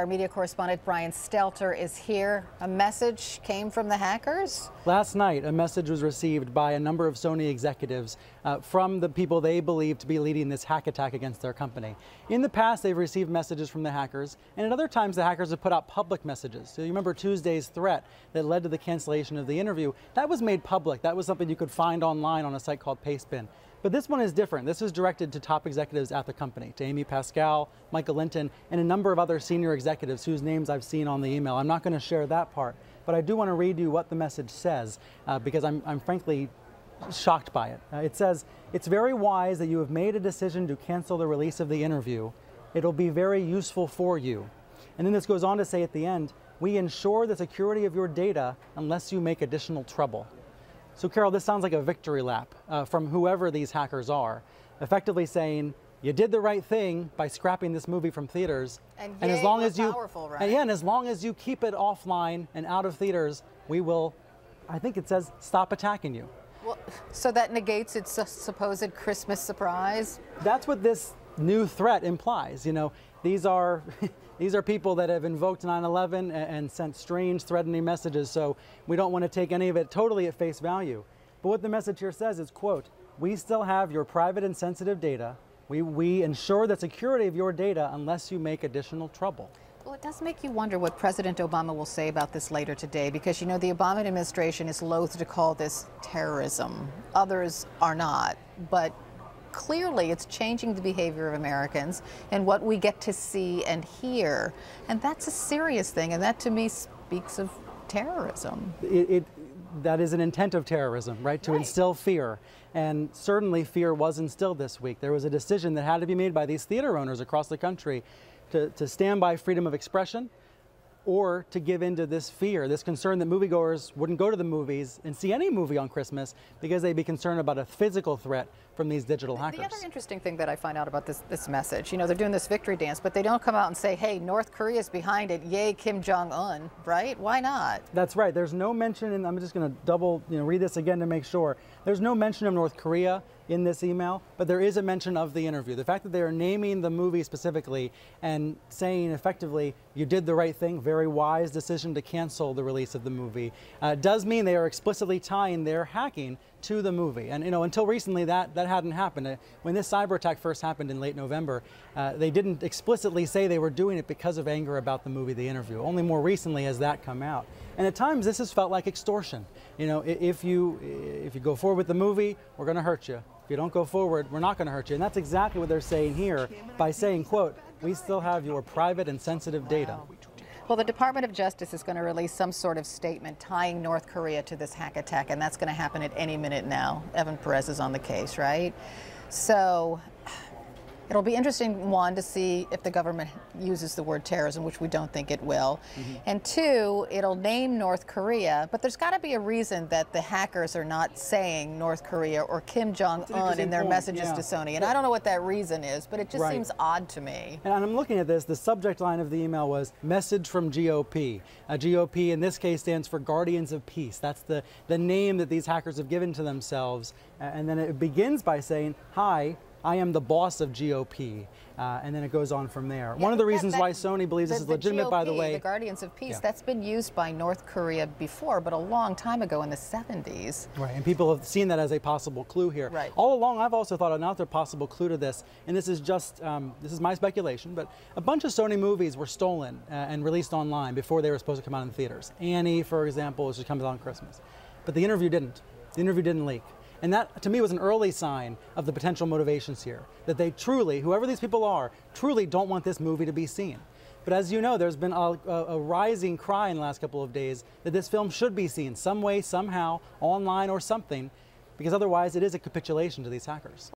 Our media correspondent Brian Stelter is here. A message came from the hackers? Last night, a message was received by a number of Sony executives from the people they believe to be leading this hack attack against their company. In the past, they've received messages from the hackers, and at other times, the hackers have put out public messages. So you remember Tuesday's threat that led to the cancellation of the interview? That was made public. That was something you could find online on a site called Pastebin. But this one is different. This is directed to top executives at the company, to Amy Pascal, Michael Linton, and a number of other senior executives whose names I've seen on the email. I'm not going to share that part, but I do want to read you what the message says because I'm frankly shocked by it. It says, "It's very wise that you have made a decision to cancel the release of the interview. It'll be very useful for you." And then this goes on to say at the end, "We ensure the security of your data unless you make additional trouble." So Carol, this sounds like a victory lap from whoever these hackers are, effectively saying, you did the right thing by scrapping this movie from theaters. And as long as you keep it offline and out of theaters, we will, I think it says, stop attacking you. Well, so that negates its supposed Christmas surprise? That's what this new threat implies. You know, these are people that have invoked 9/11 and sent strange threatening messages, so we don't want to take any of it totally at face value. But what the message here says is, quote, "We still have your private and sensitive data. We ensure the security of your data unless you make additional trouble." Well, it does make you wonder what President Obama will say about this later today, because, you know, the Obama administration is loath to call this terrorism. Others are not, but clearly it's changing the behavior of Americans and what we get to see and hear. And that's a serious thing, and that to me speaks of terrorism. That is an intent of terrorism, right? To instill fear. And certainly fear was instilled this week. There was a decision that had to be made by these theater owners across the country to stand by freedom of expression, or to give in to this fear, this concern that moviegoers wouldn't go to the movies and see any movie on Christmas because they'd be concerned about a physical threat from these digital hackers. The other interesting thing that I find out about this message, you know, they're doing this victory dance, but they don't come out and say, hey, North Korea's behind it, yay, Kim Jong-un, right? Why not? That's right. There's no mention, and I'm just going to read this again to make sure. There's no mention of North Korea in this email, but there is a mention of the interview. The fact that they are naming the movie specifically and saying effectively, you did the right thing, very wise decision to cancel the release of the movie, does mean they are explicitly tying their hacking to the movie. And, you know, until recently that hadn't happened. When this cyber attack first happened in late November, they didn't explicitly say they were doing it because of anger about the movie, The Interview. Only more recently has that come out. And at times this has felt like extortion. You know, if you go forward with the movie, we're going to hurt you. If you don't go forward, we're not going to hurt you. And that's exactly what they're saying here by saying, quote, "We still have your private and sensitive data." Well, the Department of Justice is going to release some sort of statement tying North Korea to this hack attack, and that's going to happen at any minute now. Evan Perez is on the case, right? So it'll be interesting, one, to see if the government uses the word terrorism, which we don't think it will. And two, it'll name North Korea, but there's got to be a reason that the hackers are not saying North Korea or Kim Jong-un in their messages to Sony. And I don't know what that reason is, but it just seems odd to me. And I'm looking at this, the subject line of the email was "Message from GOP." GOP in this case stands for Guardians of Peace. That's the name that these hackers have given to themselves. And then it begins by saying, "Hi, I am the boss of GOP," and then it goes on from there. One of the reasons why Sony believes this is legitimate, GOP, by the way. The Guardians of Peace, that's been used by North Korea before, but a long time ago in the 70s. Right, and people have seen that as a possible clue here. Right. All along, I've also thought another possible clue to this, and this is just, this is my speculation, but a bunch of Sony movies were stolen and released online before they were supposed to come out in theaters. Annie, for example, was just coming out on Christmas. But the interview didn't. The interview didn't leak. And that, to me, was an early sign of the potential motivations here, that they truly, whoever these people are, truly don't want this movie to be seen. But as you know, there's been a rising cry in the last couple of days that this film should be seen some way, somehow, online or something, because otherwise it is a capitulation to these hackers.